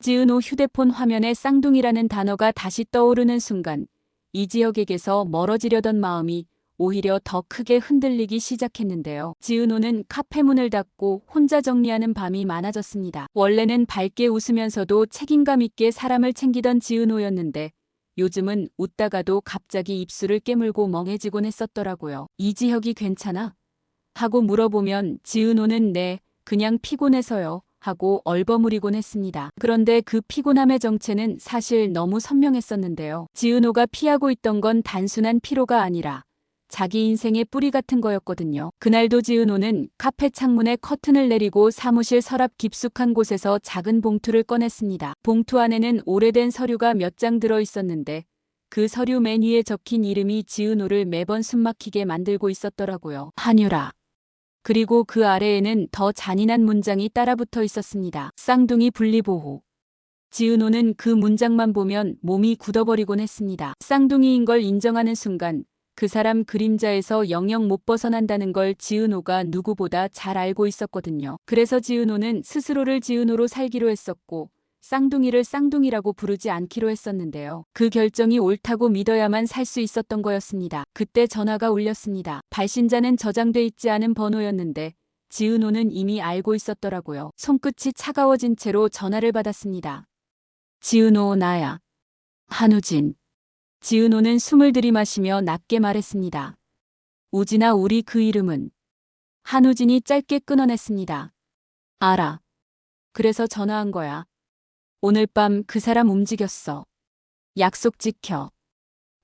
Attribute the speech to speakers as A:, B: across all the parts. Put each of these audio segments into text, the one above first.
A: 지은호 휴대폰 화면에 쌍둥이라는 단어가 다시 떠오르는 순간 이지혁에게서 멀어지려던 마음이 오히려 더 크게 흔들리기 시작했는데요. 지은호는 카페 문을 닫고 혼자 정리하는 밤이 많아졌습니다. 원래는 밝게 웃으면서도 책임감 있게 사람을 챙기던 지은호였는데 요즘은 웃다가도 갑자기 입술을 깨물고 멍해지곤 했었더라고요. 이지혁이 괜찮아? 하고 물어보면 지은호는 네, 그냥 피곤해서요. 하고 얼버무리곤 했습니다. 그런데 그 피곤함의 정체는 사실 너무 선명했었는데요. 지은호가 피하고 있던 건 단순한 피로가 아니라 자기 인생의 뿌리 같은 거였거든요. 그날도 지은호는 카페 창문에 커튼을 내리고 사무실 서랍 깊숙한 곳에서 작은 봉투를 꺼냈습니다. 봉투 안에는 오래된 서류가 몇 장 들어 있었는데 그 서류 맨 위에 적힌 이름이 지은호를 매번 숨막히게 만들고 있었더라고요. 한유라. 그리고 그 아래에는 더 잔인한 문장이 따라붙어 있었습니다. 쌍둥이 분리보호. 지은호는 그 문장만 보면 몸이 굳어버리곤 했습니다. 쌍둥이인 걸 인정하는 순간 그 사람 그림자에서 영영 못 벗어난다는 걸 지은호가 누구보다 잘 알고 있었거든요. 그래서 지은호는 스스로를 지은호로 살기로 했었고 쌍둥이를 쌍둥이라고 부르지 않기로 했었는데요. 그 결정이 옳다고 믿어야만 살 수 있었던 거였습니다. 그때 전화가 울렸습니다. 발신자는 저장돼 있지 않은 번호였는데 지은호는 이미 알고 있었더라고요. 손끝이 차가워진 채로 전화를 받았습니다. 지은호 나야. 한우진. 지은호는 숨을 들이마시며 낮게 말했습니다. 우진아 우리 그 이름은. 한우진이 짧게 끊어냈습니다. 알아. 그래서 전화한 거야. 오늘 밤 그 사람 움직였어. 약속 지켜.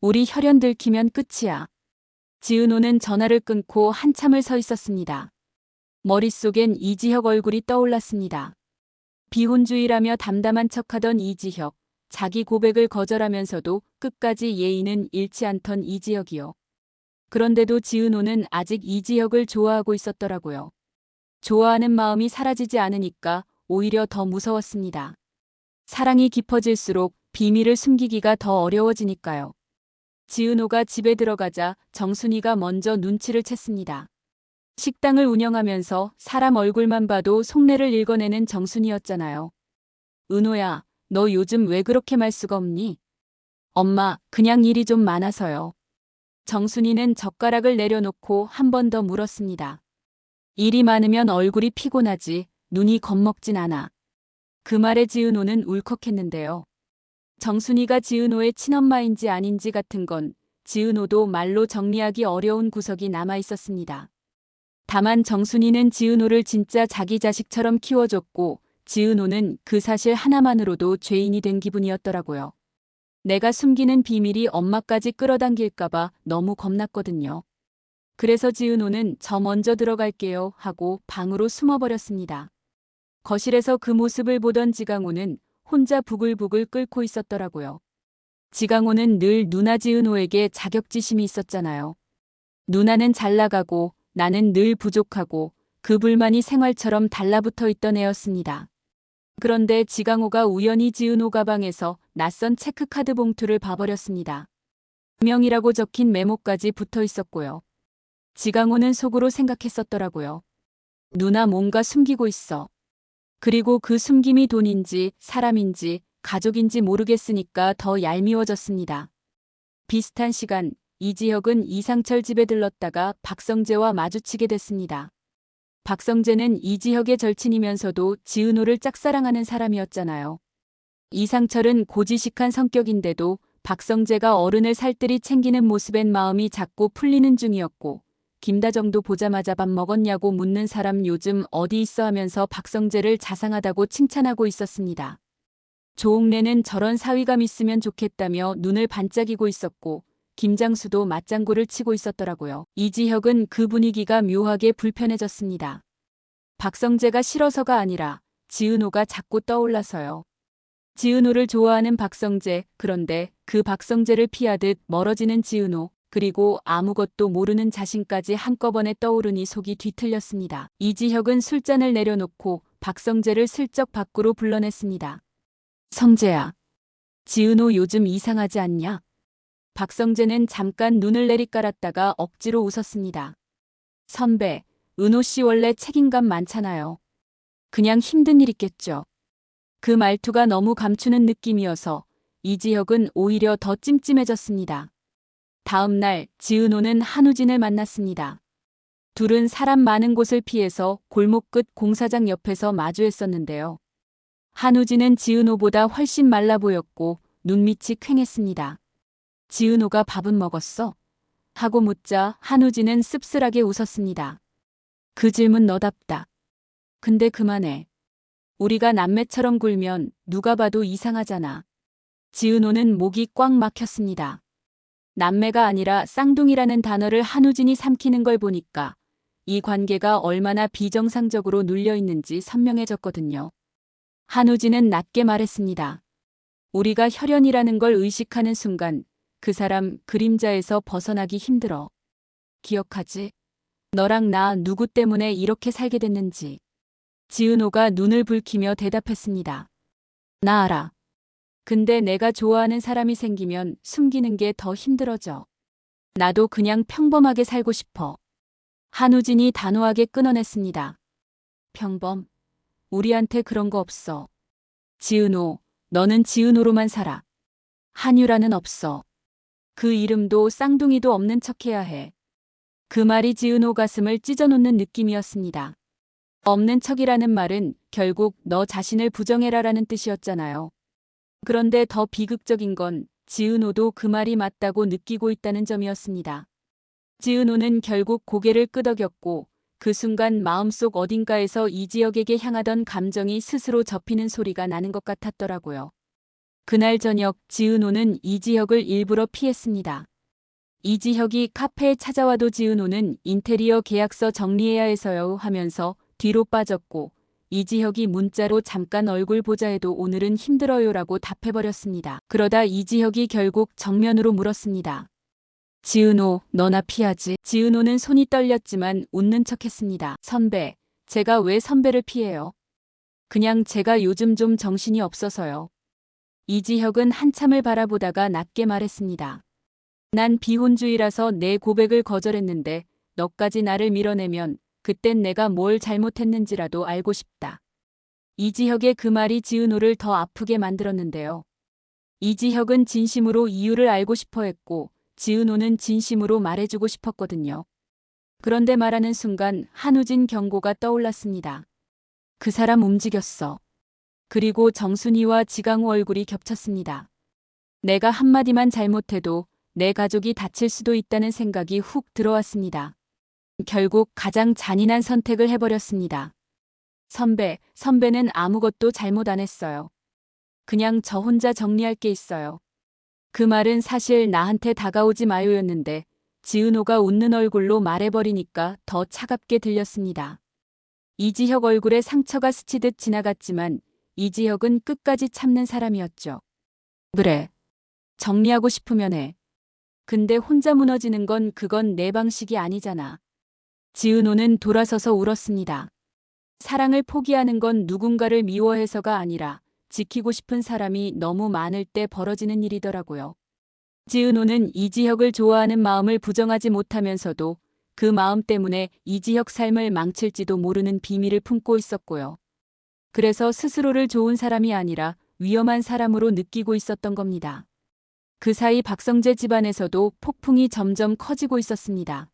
A: 우리 혈연 들키면 끝이야. 지은호는 전화를 끊고 한참을 서 있었습니다. 머릿속엔 이지혁 얼굴이 떠올랐습니다. 비혼주의라며 담담한 척하던 이지혁, 자기 고백을 거절하면서도 끝까지 예의는 잃지 않던 이지혁이요. 그런데도 지은호는 아직 이지혁을 좋아하고 있었더라고요. 좋아하는 마음이 사라지지 않으니까 오히려 더 무서웠습니다. 사랑이 깊어질수록 비밀을 숨기기가 더 어려워지니까요. 지은호가 집에 들어가자 정순이가 먼저 눈치를 챘습니다. 식당을 운영하면서 사람 얼굴만 봐도 속내를 읽어내는 정순이였잖아요. 은호야, 너 요즘 왜 그렇게 말수가 없니? 엄마, 그냥 일이 좀 많아서요. 정순이는 젓가락을 내려놓고 한 번 더 물었습니다. 일이 많으면 얼굴이 피곤하지, 눈이 겁먹진 않아. 그 말에 지은호는 울컥했는데요. 정순이가 지은호의 친엄마인지 아닌지 같은 건 지은호도 말로 정리하기 어려운 구석이 남아 있었습니다. 다만 정순이는 지은호를 진짜 자기 자식처럼 키워줬고 지은호는 그 사실 하나만으로도 죄인이 된 기분이었더라고요. 내가 숨기는 비밀이 엄마까지 끌어당길까봐 너무 겁났거든요. 그래서 지은호는 저 먼저 들어갈게요 하고 방으로 숨어버렸습니다. 거실에서 그 모습을 보던 지강호는 혼자 부글부글 끓고 있었더라고요. 지강호는 늘 누나 지은호에게 자격지심이 있었잖아요. 누나는 잘 나가고 나는 늘 부족하고 그 불만이 생활처럼 달라붙어 있던 애였습니다. 그런데 지강호가 우연히 지은호 가방에서 낯선 체크카드 봉투를 봐버렸습니다. 명이라고 적힌 메모까지 붙어 있었고요. 지강호는 속으로 생각했었더라고요. 누나 뭔가 숨기고 있어. 그리고 그 숨김이 돈인지 사람인지 가족인지 모르겠으니까 더 얄미워졌습니다. 비슷한 시간 이지혁은 이상철 집에 들렀다가 박성재와 마주치게 됐습니다. 박성재는 이지혁의 절친이면서도 지은호를 짝사랑하는 사람이었잖아요. 이상철은 고지식한 성격인데도 박성재가 어른을 살뜰히 챙기는 모습엔 마음이 자꾸 풀리는 중이었고 김다정도 보자마자 밥 먹었냐고 묻는 사람 요즘 어디 있어 하면서 박성재를 자상하다고 칭찬하고 있었습니다. 조옥래는 저런 사위감 있으면 좋겠다며 눈을 반짝이고 있었고 김장수도 맞장구를 치고 있었더라고요. 이지혁은 그 분위기가 묘하게 불편해졌습니다. 박성재가 싫어서가 아니라 지은호가 자꾸 떠올라서요. 지은호를 좋아하는 박성재, 그런데 그 박성재를 피하듯 멀어지는 지은호, 그리고 아무것도 모르는 자신까지 한꺼번에 떠오르니 속이 뒤틀렸습니다. 이지혁은 술잔을 내려놓고 박성재를 슬쩍 밖으로 불러냈습니다. 성재야, 지은호 요즘 이상하지 않냐? 박성재는 잠깐 눈을 내리깔았다가 억지로 웃었습니다. 선배, 은호 씨 원래 책임감 많잖아요. 그냥 힘든 일 있겠죠. 그 말투가 너무 감추는 느낌이어서 이지혁은 오히려 더 찜찜해졌습니다. 다음 날 지은호는 한우진을 만났습니다. 둘은 사람 많은 곳을 피해서 골목 끝 공사장 옆에서 마주했었는데요. 한우진은 지은호보다 훨씬 말라 보였고 눈밑이 퀭했습니다. 지은호가 밥은 먹었어? 하고 묻자 한우진은 씁쓸하게 웃었습니다. 그 질문 너답다. 근데 그만해. 우리가 남매처럼 굴면 누가 봐도 이상하잖아. 지은호는 목이 꽉 막혔습니다. 남매가 아니라 쌍둥이라는 단어를 한우진이 삼키는 걸 보니까 이 관계가 얼마나 비정상적으로 눌려 있는지 선명해졌거든요. 한우진은 낮게 말했습니다. 우리가 혈연이라는 걸 의식하는 순간 그 사람 그림자에서 벗어나기 힘들어. 기억하지? 너랑 나 누구 때문에 이렇게 살게 됐는지. 지은호가 눈을 붉히며 대답했습니다. 나 알아. 근데 내가 좋아하는 사람이 생기면 숨기는 게 더 힘들어져. 나도 그냥 평범하게 살고 싶어. 한우진이 단호하게 끊어냈습니다. 평범? 우리한테 그런 거 없어. 지은호, 너는 지은호로만 살아. 한유라는 없어. 그 이름도 쌍둥이도 없는 척해야 해. 그 말이 지은호 가슴을 찢어놓는 느낌이었습니다. 없는 척이라는 말은 결국 너 자신을 부정해라라는 뜻이었잖아요. 그런데 더 비극적인 건 지은호도 그 말이 맞다고 느끼고 있다는 점이었습니다. 지은호는 결국 고개를 끄덕였고 그 순간 마음속 어딘가에서 이지혁에게 향하던 감정이 스스로 접히는 소리가 나는 것 같았더라고요. 그날 저녁 지은호는 이지혁을 일부러 피했습니다. 이지혁이 카페에 찾아와도 지은호는 인테리어 계약서 정리해야 해서요 하면서 뒤로 빠졌고 이지혁이 문자로 잠깐 얼굴 보자 해도 오늘은 힘들어요라고 답해버렸습니다. 그러다 이지혁이 결국 정면으로 물었습니다. 지은호, 너나 피하지? 지은호는 손이 떨렸지만 웃는 척했습니다. 선배, 제가 왜 선배를 피해요? 그냥 제가 요즘 좀 정신이 없어서요. 이지혁은 한참을 바라보다가 낮게 말했습니다. 난 비혼주의라서 내 고백을 거절했는데 너까지 나를 밀어내면 그땐 내가 뭘 잘못했는지라도 알고 싶다. 이지혁의 그 말이 지은호를 더 아프게 만들었는데요. 이지혁은 진심으로 이유를 알고 싶어 했고 지은호는 진심으로 말해주고 싶었거든요. 그런데 말하는 순간 한우진 경고가 떠올랐습니다. 그 사람 움직였어. 그리고 정순이와 지강호 얼굴이 겹쳤습니다. 내가 한마디만 잘못해도 내 가족이 다칠 수도 있다는 생각이 훅 들어왔습니다. 결국 가장 잔인한 선택을 해버렸습니다. 선배는 아무것도 잘못 안 했어요. 그냥 저 혼자 정리할 게 있어요. 그 말은 사실 나한테 다가오지 마요였는데 지은호가 웃는 얼굴로 말해버리니까 더 차갑게 들렸습니다. 이지혁 얼굴에 상처가 스치듯 지나갔지만 이지혁은 끝까지 참는 사람이었죠. 그래. 정리하고 싶으면 해. 근데 혼자 무너지는 건 그건 내 방식이 아니잖아. 지은호는 돌아서서 울었습니다. 사랑을 포기하는 건 누군가를 미워해서가 아니라 지키고 싶은 사람이 너무 많을 때 벌어지는 일이더라고요. 지은호는 이지혁을 좋아하는 마음을 부정하지 못하면서도 그 마음 때문에 이지혁 삶을 망칠지도 모르는 비밀을 품고 있었고요. 그래서 스스로를 좋은 사람이 아니라 위험한 사람으로 느끼고 있었던 겁니다. 그 사이 박성재 집안에서도 폭풍이 점점 커지고 있었습니다.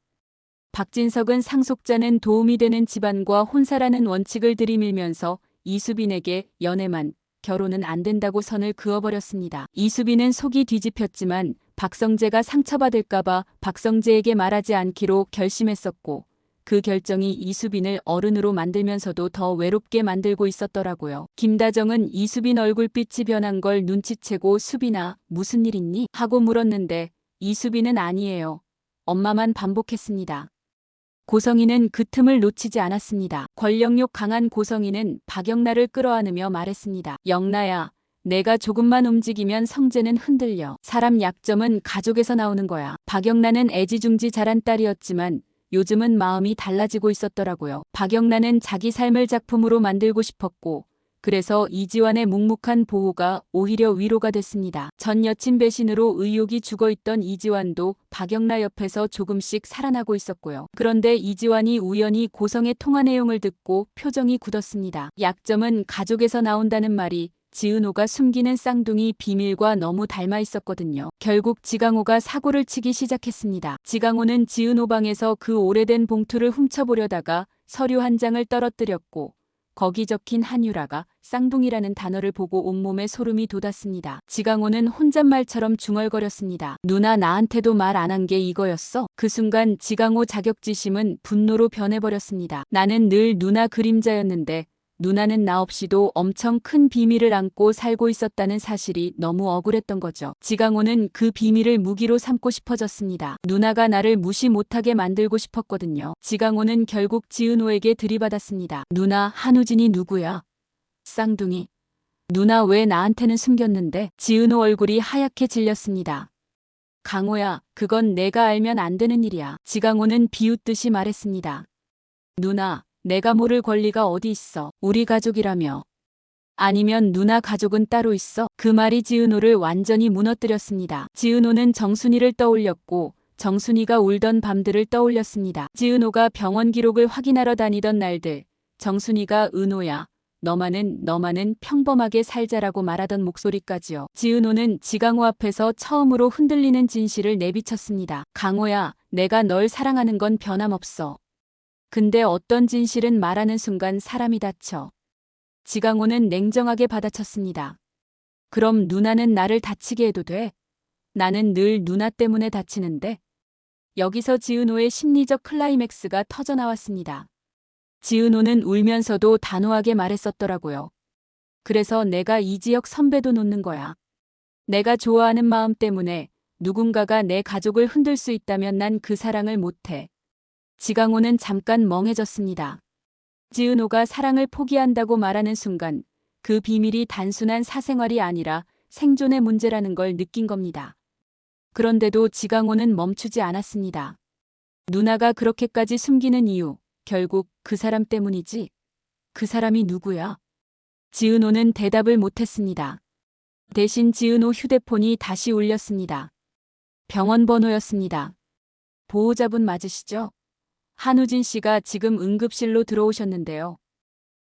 A: 박진석은 상속자는 도움이 되는 집안과 혼사라는 원칙을 들이밀면서 이수빈에게 연애만, 결혼은 안 된다고 선을 그어버렸습니다. 이수빈은 속이 뒤집혔지만 박성재가 상처받을까봐 박성재에게 말하지 않기로 결심했었고 그 결정이 이수빈을 어른으로 만들면서도 더 외롭게 만들고 있었더라고요. 김다정은 이수빈 얼굴빛이 변한 걸 눈치채고 수빈아 무슨 일 있니? 하고 물었는데 이수빈은 아니에요. 엄마만 반복했습니다. 고성이는 그 틈을 놓치지 않았습니다. 권력욕 강한 고성이는 박영나를 끌어안으며 말했습니다. 영나야, 내가 조금만 움직이면 성재는 흔들려. 사람 약점은 가족에서 나오는 거야. 박영나는 애지중지 자란 딸이었지만 요즘은 마음이 달라지고 있었더라고요. 박영나는 자기 삶을 작품으로 만들고 싶었고 그래서 이지환의 묵묵한 보호가 오히려 위로가 됐습니다. 전 여친 배신으로 의욕이 죽어있던 이지환도 박영나 옆에서 조금씩 살아나고 있었고요. 그런데 이지환이 우연히 고성의 통화 내용을 듣고 표정이 굳었습니다. 약점은 가족에서 나온다는 말이 지은호가 숨기는 쌍둥이 비밀과 너무 닮아 있었거든요. 결국 지강호가 사고를 치기 시작했습니다. 지강호는 지은호 방에서 그 오래된 봉투를 훔쳐보려다가 서류 한 장을 떨어뜨렸고 거기 적힌 한유라가 쌍둥이라는 단어를 보고 온몸에 소름이 돋았습니다. 지강호는 혼잣말처럼 중얼거렸습니다. 누나 나한테도 말 안 한 게 이거였어? 그 순간 지강호 자격지심은 분노로 변해버렸습니다. 나는 늘 누나 그림자였는데 누나는 나 없이도 엄청 큰 비밀을 안고 살고 있었다는 사실이 너무 억울했던 거죠. 지강호는 그 비밀을 무기로 삼고 싶어졌습니다. 누나가 나를 무시 못하게 만들고 싶었거든요. 지강호는 결국 지은호에게 들이받았습니다. 누나, 한우진이 누구야? 쌍둥이. 누나 왜 나한테는 숨겼는데? 지은호 얼굴이 하얗게 질렸습니다. 강호야, 그건 내가 알면 안 되는 일이야. 지강호는 비웃듯이 말했습니다. 누나, 내가 모를 권리가 어디 있어. 우리 가족이라며. 아니면 누나 가족은 따로 있어. 그 말이 지은호를 완전히 무너뜨렸습니다. 지은호는 정순이를 떠올렸고 정순이가 울던 밤들을 떠올렸습니다. 지은호가 병원 기록을 확인하러 다니던 날들. 정순이가 은호야. 너만은 평범하게 살자라고 말하던 목소리까지요. 지은호는 지강호 앞에서 처음으로 흔들리는 진실을 내비쳤습니다. 강호야, 내가 널 사랑하는 건 변함없어. 근데 어떤 진실은 말하는 순간 사람이 다쳐. 지강호는 냉정하게 받아쳤습니다. 그럼 누나는 나를 다치게 해도 돼? 나는 늘 누나 때문에 다치는데. 여기서 지은호의 심리적 클라이맥스가 터져나왔습니다. 지은호는 울면서도 단호하게 말했었더라고요. 그래서 내가 이지혁 선배도 놓는 거야. 내가 좋아하는 마음 때문에 누군가가 내 가족을 흔들 수 있다면 난 그 사랑을 못해. 지강호는 잠깐 멍해졌습니다. 지은호가 사랑을 포기한다고 말하는 순간 그 비밀이 단순한 사생활이 아니라 생존의 문제라는 걸 느낀 겁니다. 그런데도 지강호는 멈추지 않았습니다. 누나가 그렇게까지 숨기는 이유, 결국 그 사람 때문이지? 그 사람이 누구야? 지은호는 대답을 못했습니다. 대신 지은호 휴대폰이 다시 울렸습니다. 병원 번호였습니다. 보호자분 맞으시죠? 한우진 씨가 지금 응급실로 들어오셨는데요.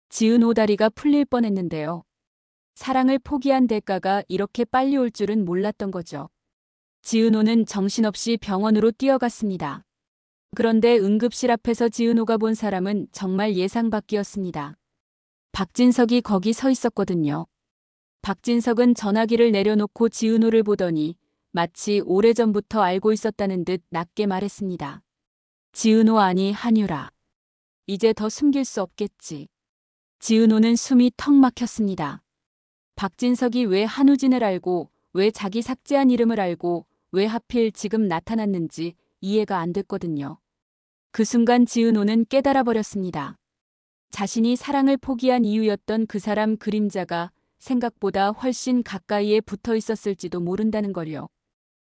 A: 지은호 다리가 풀릴 뻔했는데요. 사랑을 포기한 대가가 이렇게 빨리 올 줄은 몰랐던 거죠. 지은호는 정신없이 병원으로 뛰어갔습니다. 그런데 응급실 앞에서 지은호가 본 사람은 정말 예상 밖이었습니다. 박진석이 거기 서 있었거든요. 박진석은 전화기를 내려놓고 지은호를 보더니 마치 오래전부터 알고 있었다는 듯 낮게 말했습니다. 지은호 아니 한유라. 이제 더 숨길 수 없겠지. 지은호는 숨이 턱 막혔습니다. 박진석이 왜 한우진을 알고, 왜 자기 삭제한 이름을 알고, 왜 하필 지금 나타났는지 이해가 안 됐거든요. 그 순간 지은호는 깨달아 버렸습니다. 자신이 사랑을 포기한 이유였던 그 사람 그림자가 생각보다 훨씬 가까이에 붙어 있었을지도 모른다는 걸요.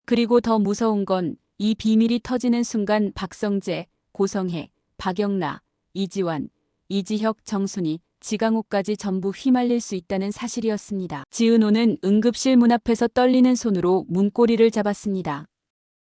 A: 그리고 더 무서운 건 이 비밀이 터지는 순간 박성재, 고성혜, 박영나, 이지환, 이지혁, 정순이, 지강호까지 전부 휘말릴 수 있다는 사실이었습니다. 지은호는 응급실 문 앞에서 떨리는 손으로 문고리를 잡았습니다.